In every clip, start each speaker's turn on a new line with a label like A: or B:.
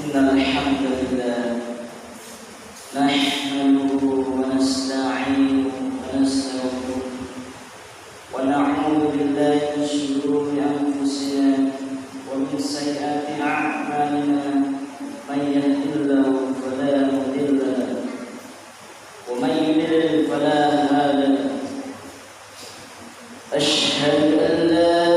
A: إن الحمد لله نحمده ونستعينه ونستغفره ونعوذ بالله من شرور أنفسنا ومن سيئات أعمالنا من يهد الله فلا مضل له ومن يضلل فلا هادي له أشهد أن لا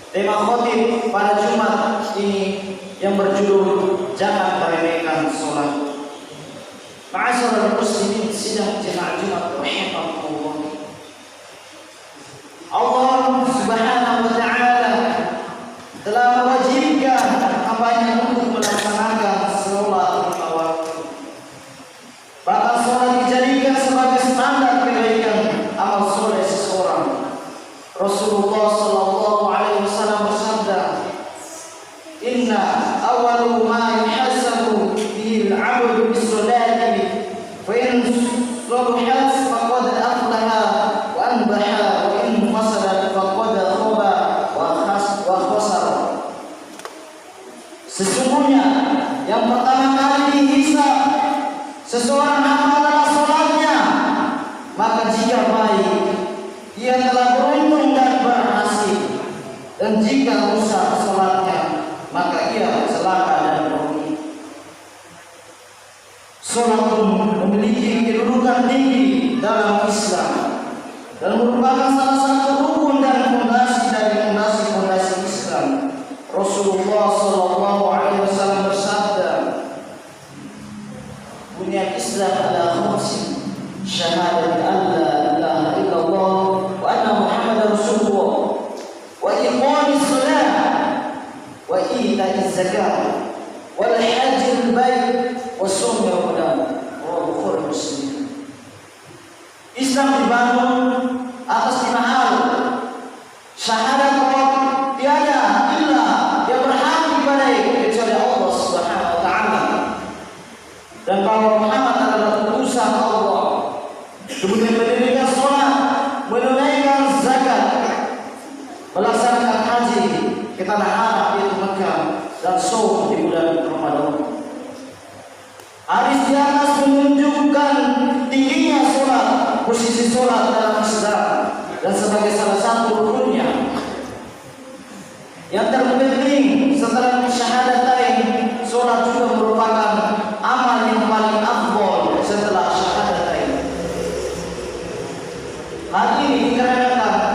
B: Tema khotib pada Jumat ini yang berjudul Jangan Meremehkan Sholat. Ma'asyiral muslimin sidang jemaah Jumat rahimakumullah. Allah Subhanahu wa taala telah mewajibkan hamba-Nya untuk melaksanakan sholat lima waktu. Bahkan sholat dijadikan sebagai standar kebaikan amal soleh seseorang. Rasulullah sallallahu alaihi wasallam bersabda, "Inna awwalu ma yuhasabu bihi al-'abdu bis-salati fa in salahat faqad aflaha wa anbaha wa in fasadat faqad khaba wa khasara." Sesungguhnya yang pertama kali dihisab seseorang adalah salatnya, maka jika baik ia telah beruntung dan berhasil, dan jika rusak salatnya maka ia celaka dan merugi. Salat memiliki kedudukan tinggi dalam Islam dan merupakan salah satu rukun dan fondasi dari fondasi Islam. Rasulullah sallallahu alaihi wasallam bersabda, "Bunyal Islam ala khamsin, syahadat an la ilaha illallah wa anna Muhammadar Rasulullah wa iqamis shalah wa ita'iz zakah wal hajjil bait wa shaum Ramadan." Bukhari Muslim. Islam dibangun atas 5 hal. Syahadat bahwa tiada ilah yang berhak diibadahi kecuali Allah Subhanahu wa taala, dan bahwa Muhammad adalah utusan Allah. Kemudian mendirikan sholat, menunaikan zakat, melaksanakan haji ke tanah haram yaitu Mekah, dan shaum di bulan Ramadan. Hadis di atas menunjukkan tingginya sholat, posisi sholat dalam Islam, dan sebagai salah satu rukunnya. Yang terpenting setelah syahadatain, sholat juga merupakan amal yang paling afdal setelah syahadatain. Hal ini dikarenakan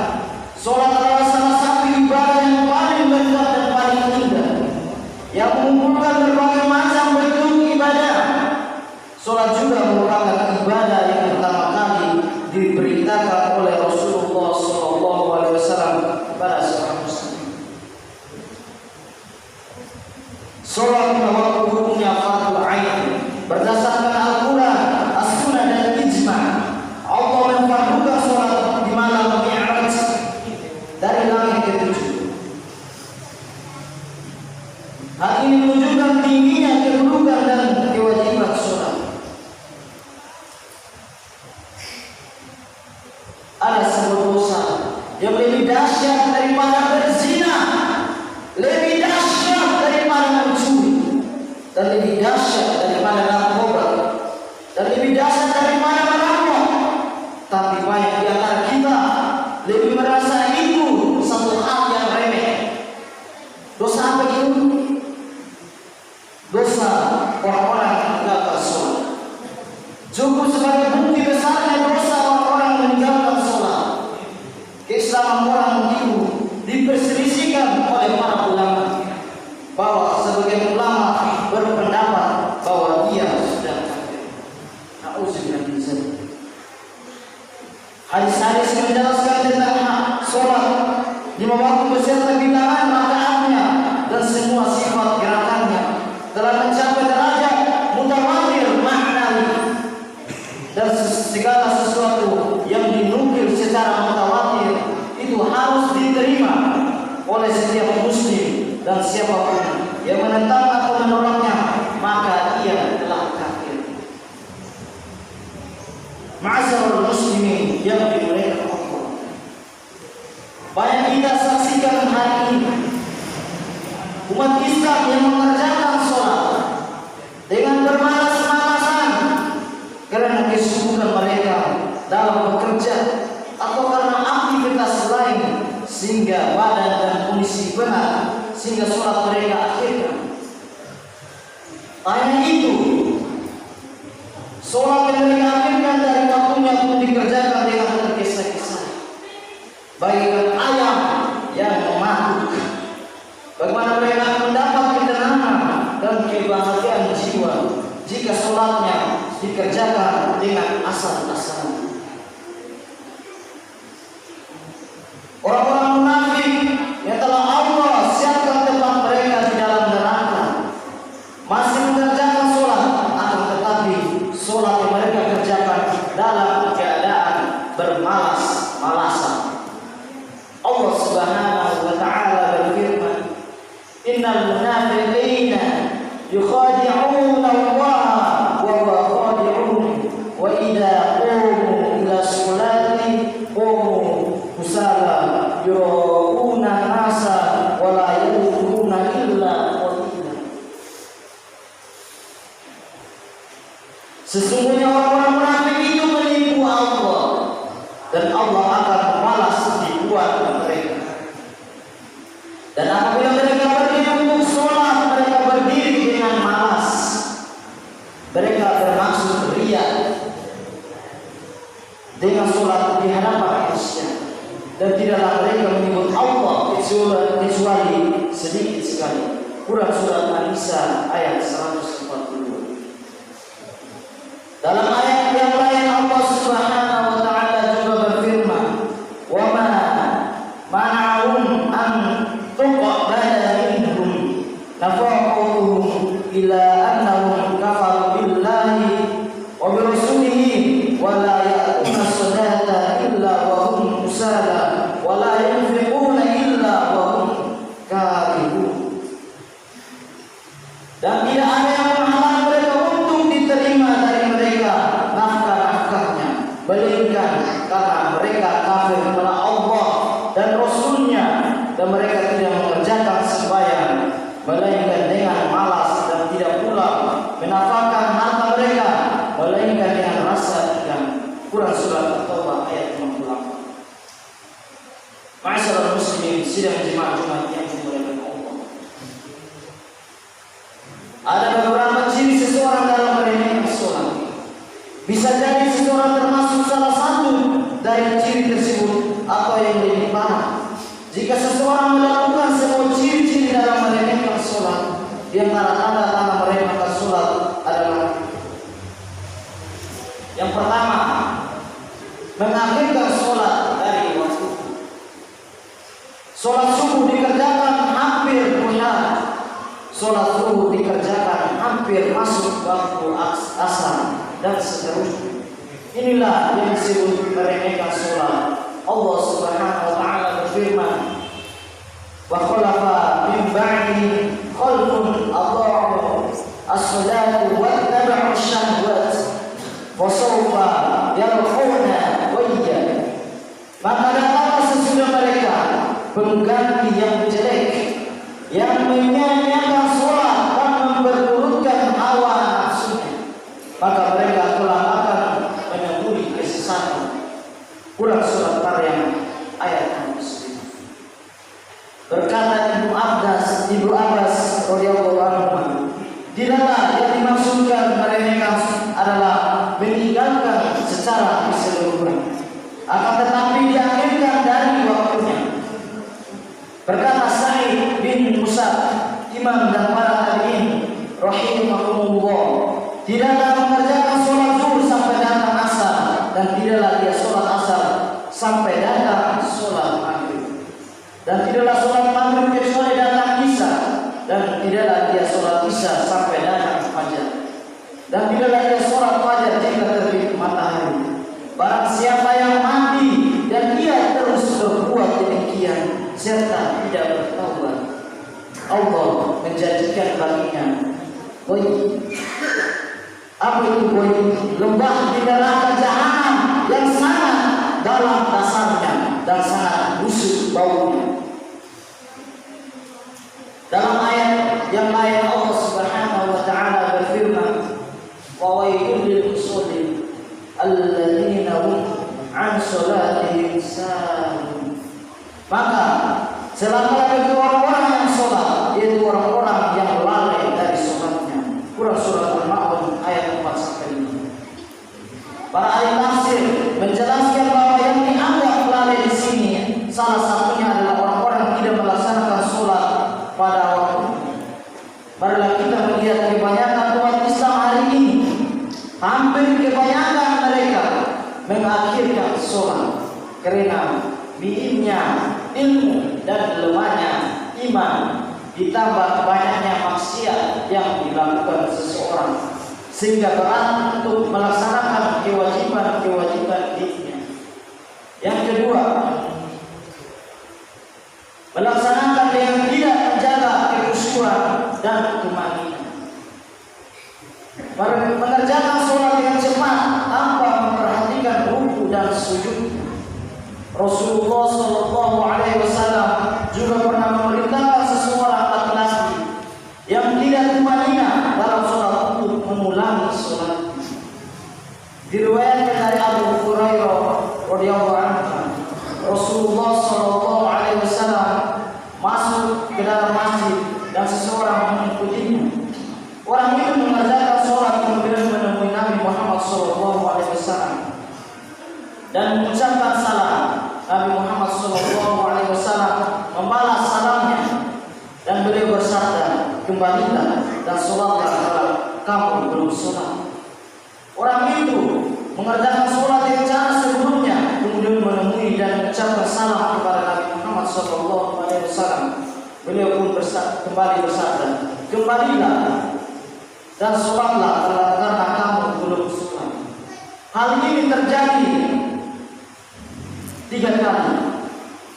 B: sholat adalah salah satu ibadah yang paling lezat dan paling indah, yang mengumpulkan berbagai macam bentuk ketujuh. Hal ini menunjukkan tingginya kedudukan dan kewajiban sholat. Ada sebuah dosa yang lebih dahsyat daripada berzina, lebih dahsyat daripada mencuri, dan lebih dahsyat daripada narkoba, dan lebih dahsyat daripada merampok. Tapi banyak di antara kita lebih merasa itu satu hal yang remeh. Dosa apa itu? Dosa orang-orang yang meninggalkan sholat. Cukup sebagai bukti besarnya dosa orang-orang meninggalkan sholat. Keislaman orang itu diperselisihkan oleh para ulama, bahwa sebagian ulama berpendapat bahwa dia sudah kafir. Nauzubillah min dzalik. Hadis-hadis menjelaskan tentang sholat, 5 waktu beserta bilangan rakaatnya dan semua sifat gerakannya telah mencapai derajat mutawatir maknawi, dan segala sesuatu yang dinukil secara mutawatir itu harus diterima oleh setiap muslim, dan siapapun yang menentang atau menolaknya maka ia telah kafir. Ma'asyiral muslimin yang dimuliakan Allah, banyak kita saksikan hari ini umat Islam yang mengerjakan sholat dengan bermalas-malasan karena kesibukan mereka dalam bekerja atau karena aktivitas lain, sehingga badan dan kondisi benar sehingga sholat mereka akhirkan. Hanya itu, sholat yang mereka akhirkan dari waktunya pun dikerjakan dengan tergesa-gesa, bagaikan ayam yang mematuk. Bagaimana mereka mendapat ketenangan dan kebahagiaan jiwa jika sholatnya dikerjakan dengan asal-asalan. Orang-orang munafik yang telah Allah siapkan tempat mereka di dalam neraka masih mengerjakan sholat, akan tetapi sholat yang mereka kerjakan dalam keadaan bermalas-malasan. Allah Subhanahu wa ta'ala berfirman, innal munafiqina yukhadi'una Allah wa huwa khadi'uhum wa idza qamu ila sholati qamu kusala yura'una nasa wa la yadhkuruna illa qalila. Sesungguhnya orang-orang munafik itu menipu Allah, dan Allah akan membalas tipuan mereka. Dan apabila mereka berdiri untuk sholat, mereka berdiri dengan malas. Mereka bermaksud riya dengan sholat di hadapan manusia, dan tidaklah mereka menyebut Allah kecuali sedikit sekali. Quran surat An-Nisa ayat 142. Dalam ayat yang lain Allah Subhanahu wa ta'ala juga berfirman, wa ma mana'ahum an tuqbala minhum nafaqatuhum ila annahum kafaru billahi wa bi rasulihi wa la ya'tuna salata illa wa hum kusala wa la yunfiquna illa wa hum karihun. Dan tidak ada yang menghalangi mereka untuk diterima dari mereka nafkah-nafkahnya, melainkan karena mereka kafir kepada Allah dan Rasulnya, dan mereka tidak mengerjakan sembahyang melainkan dengan malas, dan tidak pula menafkahkan harta mereka melainkan dengan rasa ingin. Quran surat At-Taubah ayat 58. Ma'asyiral muslimin sidang jemaah Jumat yang dimuliakan Allah, ada beberapa ciri seseorang dalam meremehkan sholat. Bisa jadi seseorang termasuk salah satu dari ciri tersebut atau yang lebih parah. Jika seseorang melakukan semua ciri-ciri dalam meremehkan sholat, di antara tanda-tanda meremehkan sholat adalah: yang pertama, mengakhirkan sholat dari waktu. Sholat subuh dikerjakan hampir punya, sholat zuhur dikerjakan hampir masuk waktu asar, dan seterusnya. Inilah yang disebut meremehkan sholat. Allah Subhanahu wa ta'ala berfirman, wa khalafa min ba'di khalfun adha'u as-salata wa ittaba'u syahwat wa sawfa yalquna wayya. Maka datanglah sesudah mereka pengganti yang jelek, yang menyanyiakan sholat dan memperturutkan hawa nafsunya, maka mereka telah akan menemui kesesatan. Kurang surat Maryam ayat 69. Berkata Ibnu Abbas radhiyallahu anhu, tidaklah yang dimaksudkan meremehkan adalah meninggalkan secara keseluruhan, akan tetapi diakhirkan dari waktunya. Berkata Sa'id bin Musayyib, imam dan para tabi'in rahimahumullah, tidaklah mengerjakan sholat zuhur sampai datang asar, dan tidaklah dia sholat asar sampai datang sholat maghrib, dan tidaklah sholat maghrib kecuali datang isya, dan tidaklah dia sholat isya sampai datang fajar, dan tidaklah dia sholat fajar jika terbit matahari. Barang siapa yang mati dan dia terus berbuat demikian serta tidak bertaubat, Allah menjanjikan baginya goib. Apa itu goib? Lembah di neraka jahanam yang sangat dalam dasarnya dan sangat busuk baunya. Dalam ayat yang lain Allah Subhanahu wa taala berfirman, wa wailul lil musallin alladzina hum an salatihim sahun. Maka selama bagi orang-orang yang sholat, yaitu orang-orang yang lalai dari sholatnya. Surah Al-Ma'un ayat 4-5. Para ahli tafsir menjelaskan bahwa yang dianggap lalai di sini salah satunya adalah orang-orang yang tidak melaksanakan sholat pada waktunya. Marilah kita melihat kebanyakan umat Islam hari ini, hampir kebanyakan mereka mengakhirkan sholat karena minimnya ilmu dan lemahnya iman, ditambah banyaknya maksiat yang dilakukan seseorang, sehingga berat untuk melaksanakan kewajiban-kewajiban dirinya. Yang kedua, melaksanakan dengan tidak menjaga kekhusyuan dan tumanina. Mengerjakan sholat dengan cepat tanpa memperhatikan ruku dan sujud. Rasulullah Shallallahu Alaihi Wasallam juga pernah memerintahkan seseorang laki-laki yang tidak tumanina dalam sholat untuk mengulangi sholat. Diriwayatkan dari Abu Hurairah radhiyallahu anhu, Rasulullah Shallallahu Alaihi Wasallam masuk ke dalam masjid dan seseorang mengikutinya. Orang itu mengerjakan sholat kemudian menemui Nabi Muhammad Shallallahu Alaihi Wasallam dan mengucapkan salam. Nabi Muhammad SAW membalas salamnya dan beliau bersabda, kembalilah dan sholatlah kalau kamu belum sholat. Orang itu mengerjakan sholat yang cara sebelumnya, kemudian menemui dan mengucapkan salam kepada Nabi Muhammad SAW. Beliau pun kembali bersabda, kembalilah dan sholatlah karena kamu belum sholat. Hal ini terjadi 3 kali.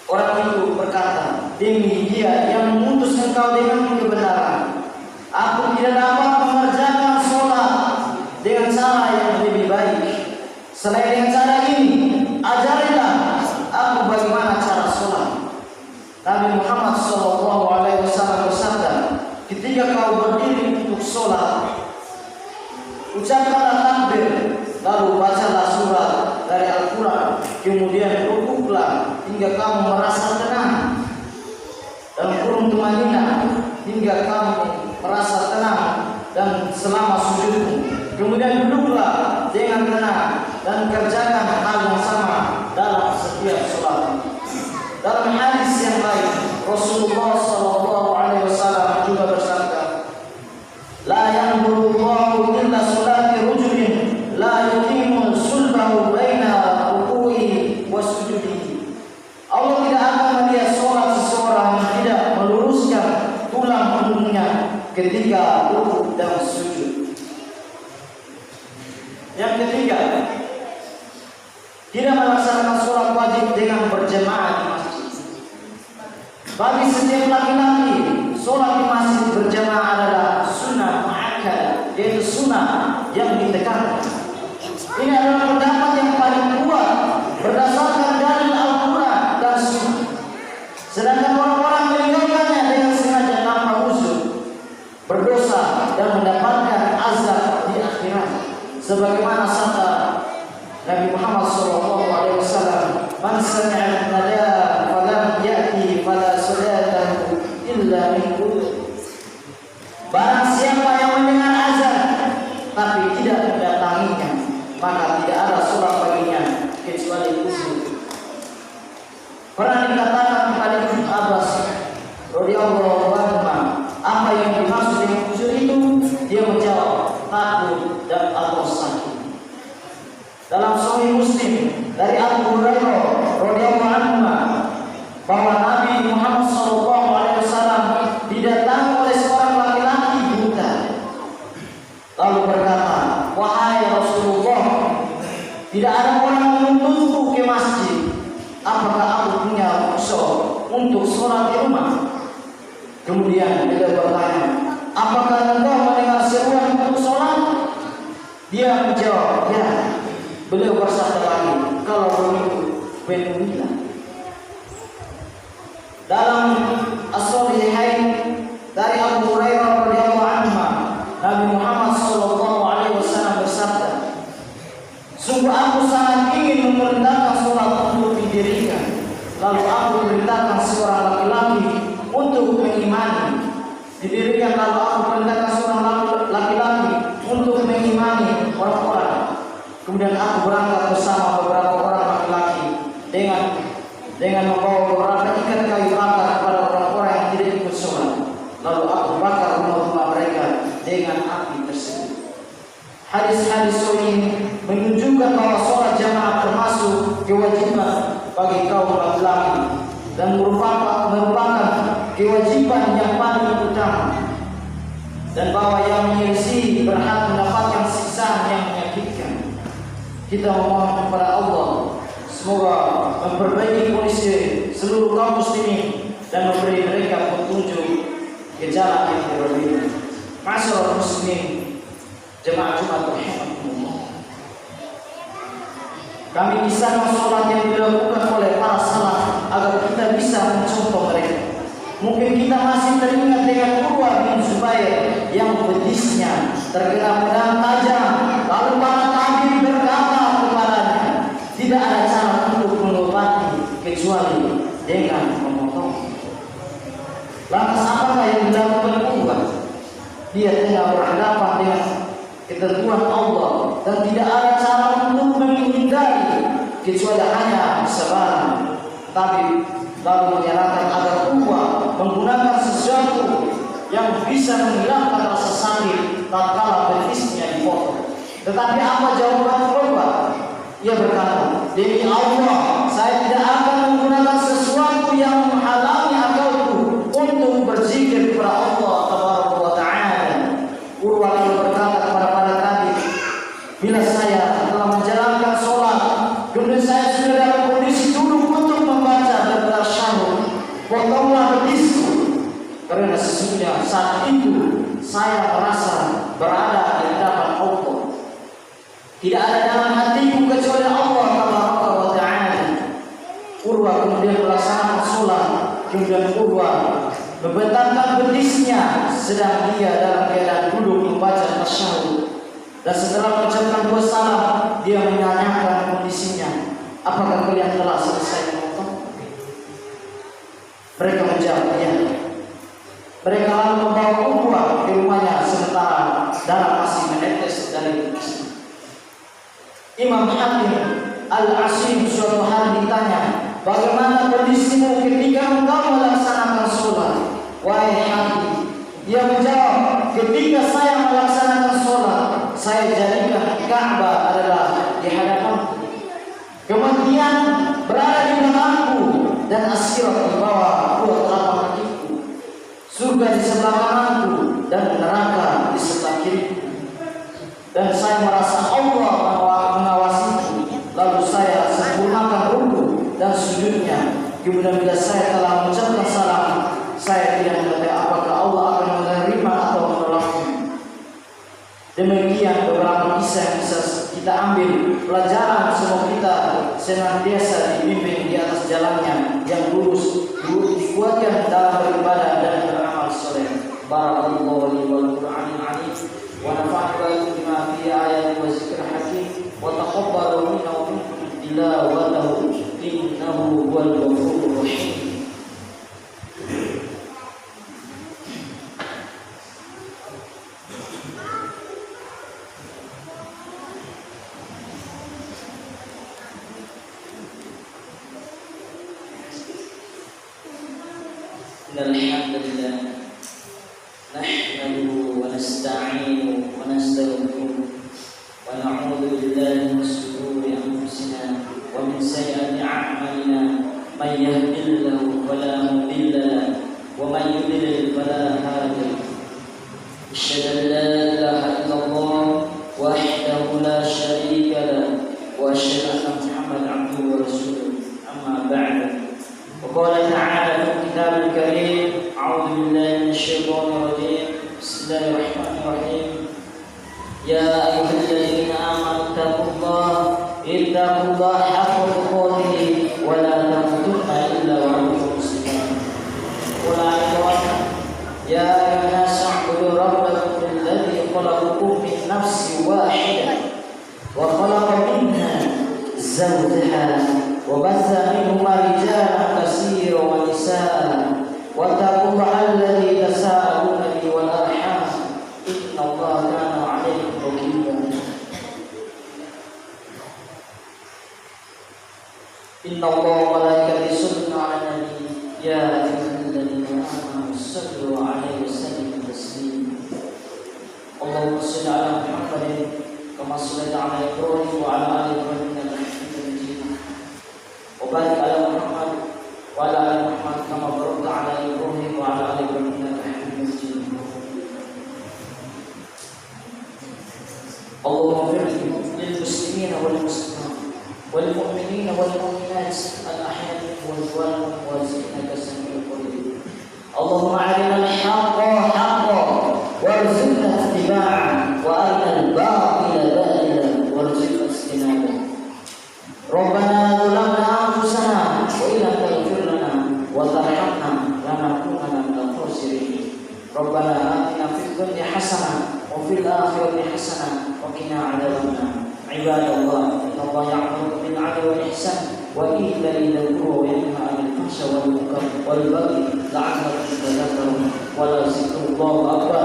B: Orang itu berkata, demi Dia yang mengutus engkau dengan kebenaran, aku tidak dapat mengerjakan sholat dengan cara yang lebih baik. Selain dengan cara ini, ajarilah aku bagaimana cara sholat. Nabi Muhammad SAW bersabda, ketika kau berdiri untuk sholat, ucapkanlah takbir, lalu bacalah surat dari Al-Quran, kemudian rukuklah hingga kamu merasa tenang dalam kurung tumanina, hingga kamu merasa tenang dan selama sujudmu, kemudian duduklah dengan tenang dan kerjakan hal yang sama dalam setiap sholat. Dalam hadis yang lain, Rasulullah SAW juga bersabda, la yanzurullahu illa sholati rajulin la yuqimu sulbahu baina ruku'ihi wa sujudihi. Allah tidak akan melihat sholat seseorang yang tidak meluruskan tulang punggungnya ketika rukuk dan sujud. Yang ketiga, tidak melaksanakan sholat wajib dengan berjamaah di masjid. Bagi setiap laki-laki, sholat di masjid berjamaah adalah sunnah mu'akkadah, yaitu sunnah yang ditekankan. Ini adalah pendapat yang paling kuat berdasarkan dalil Al-Quran dan Sunnah. Sedangkan orang-orang meninggalkannya dengan sengaja tanpa uzur, berdosa dan mendapatkan azab di akhirat. Sebagaimana sabda Nabi Muhammad SAW, "Man sami'a an-nadaa falam ya'ti fala salatahu illa min qubur." Barang siapa yang mendengar azan tapi tidak mendatanginya, maka tidak ada sholat baginya kecuali uzur. Pernah dikatakan kepada Ibnu Abbas radhiyallahu anhu, apa yang dimaksud dengan uzur itu? Dia menjawab, takut dan atau sakit. Dalam Sahih Muslim dari Abu Hurairah radhiyallahu anhu bahwa Nabi Muhammad SAW didatangi oleh seorang laki-laki buta. Lalu berkata, "Wahai Rasulullah, tidak ada orang menuntunku ke masjid. Apakah aku punya usul untuk sholat di rumah?" Kemudian beliau bertanya, "Apakah engkau mendengar seruan untuk sholat?" Dia menjawab, "Ya." Beliau bersabda lagi, "Kalau begitu, penuhilah." Dalam As-Sahihain dari Abu Hurairah radhiyallahu anhu, Nabi Muhammad SAW bersabda, "Sungguh aku sangat ingin memerintahkan sholat untuk didirikan. Lalu aku perintahkan seorang laki-laki untuk mengimani. Didirikan, lalu aku perintahkan seorang laki-laki untuk mengimani orang-orang. Kemudian aku berangkat bersama beberapa orang laki-laki dengan membawa beberapa ikat kayu bakar kepada orang-orang yang tidak ikut sholat. Lalu aku bakar rumah-rumah mereka dengan api tersebut." Hadis-hadis ini menunjukkan bahwa sholat jamaah termasuk kewajiban bagi kaum laki-laki dan merupakan kewajiban yang paling utama, dan bahwa yang menyelisih berhak mendapatkan siksaan yang menyakitkan. Kita memohon kepada Allah semoga memperbaiki kondisi seluruh kaum muslimin dan memberi mereka petunjuk ke jalan yang berbeda. Masyaallah muslimin, jemaah Jumat rahimakumullah. Kami kisahkan sholat yang dilakukan oleh para salaf agar kita bisa mencontoh mereka. Mungkin kita masih teringat dengan Urwah bin Zubair yang betisnya terkena pedang tajam, lalu para tabi'in berkata kepadanya, "Tidak ada cara untuk mengobati kecuali dengan memotong." Lantas apakah yang dilakukan Urwah? Dia tengah berhadapan dengan ketentuan Allah dan tidak ada cara untuk menghindari kecuali hanya sabar. Tapi lalu menyarankan agar Urwah menggunakan sesuatu yang bisa menghilangkan rasa sakit tatkala betisnya dipotong. Tetapi apa jawaban Urwah? Ia berkata, "Demi Allah, saya tidak akan menggunakan sesuatu yang menghalangi akalku untuk berzikir kepada Allah Tabaraka wa Ta'ala." Urwah lalu berkata kepada para tabi'in, "Bila saya telah menjalankan sholat, kemudian saya sudah dalam kondisi duduk untuk membaca dan bertasyahud, potonglah betisku, karena sesungguhnya saat itu saya merasa berada di hadapan Allah. Tidak ada dalam hatiku kecuali Allah Tabaraka wa Ta'ala." Urwah kemudian melaksanakan sholat. Kemudian Urwah membentangkan betisnya sedang dia dalam keadaan duduk membaca tasyahud. Dan setelah mengucapkan dua salam, dia menanyakan kondisinya, "Apakah kalian telah selesai memotong?" Mereka menjawab, "Ya." Mereka lalu membawa Urwah ke rumahnya sementara darah masih menetes dari betisnya. Imam Hakim Al-Asim suatu hari ditanya, "Bagaimana kondisimu ketika engkau melaksanakan sholat?" "Wahai Hakim," dia menjawab, "ketika saya melaksanakan sholat, saya jadikan Ka'bah adalah di hadapanku, kematian berada di belakangku, dan akhirat di bawah dua telapak kakiku, surga di sebelah kananku dan neraka di sebelah kiriku. Dan saya merasa Allah mengawasiku, lalu saya sempurnakan rukuk dan sujudnya. Kemudian bila saya telah mengucapkan salam, kita ambil pelajaran, semoga kita senantiasa dibimbing di atas jalannya yang lurus, dikuatkan dalam beribadah dan beramal soleh. Barakallahu li wal Qur'anil azim wa nafa'ana bima fi ayati wa zikril hakim wa taqabbalu minna wa minkum tilawatahu innahu huwal ghafurur rahim. Alhamdulillah nahmaduhu wa nasta'inuhu wa nastaghfiruh wa na'udzu billahi min shururi anfusina wa min sayyiati a'malina may yahdihillahu fala mudilla lahu wa may yudlil fala hadiya lahu. Asyhadu an la ilaha illallah wahdahu la syarika lahu wa asyhadu anna Muhammadan 'abduhu wa rasuluh. Amma ba'du. وقال تعالى في الكتاب الكريم أعوذ بالله من الشيطان الرجيم بسم الله الرحمن الرحيم يا أيها الذين آمنوا اتقوا الله حق تقاته ولا تموتن إلا وأنتم مسلمون. قل يا أيها الناس اعبدوا ربكم الذي خلقكم من نفس واحدة وخلق منها زوجها وبث منهما رجالا كثيرا ونساء واتقوا الله الذي تساءلون به والارحام ان الله كان عليكم رقيبا. ان الله وملائكته يصلون على النبي يا ايها الذين امنوا صلوا عليه وسلموا تسليما. اللهم صل على محمد كما صليت على ابراهيم وعلى ال ابراهيم انك حميد مجيد وبارك على محمد وعلى ال محمد كما باركت على ابراهيم وعلى ال ابراهيم انك حميد مجيد. اللهم اغفر للمسلمين والمسلمات والمؤمنين والمؤمنات الاحياء والاموات انك سميع قريب. اللهم ارنا الحق حقا وارزقنا اتباعه وارنا الباطل باطلا وارزقنا اجتنابه. ربنا ظلمنا أنفسنا وإن لم تغفر لنا وترحمنا لنكونن من الخاسرين. ربنا آتنا في الدنيا حسنة وفي الآخرة حسنة وقنا عذاب النار. عباد الله إن الله يأمر بالعدل والإحسان وإيتاء ذي القربى وينهى عن الفحشاء والمنكر والبغي لعلكم تذكرون. ولذكر الله أكبر.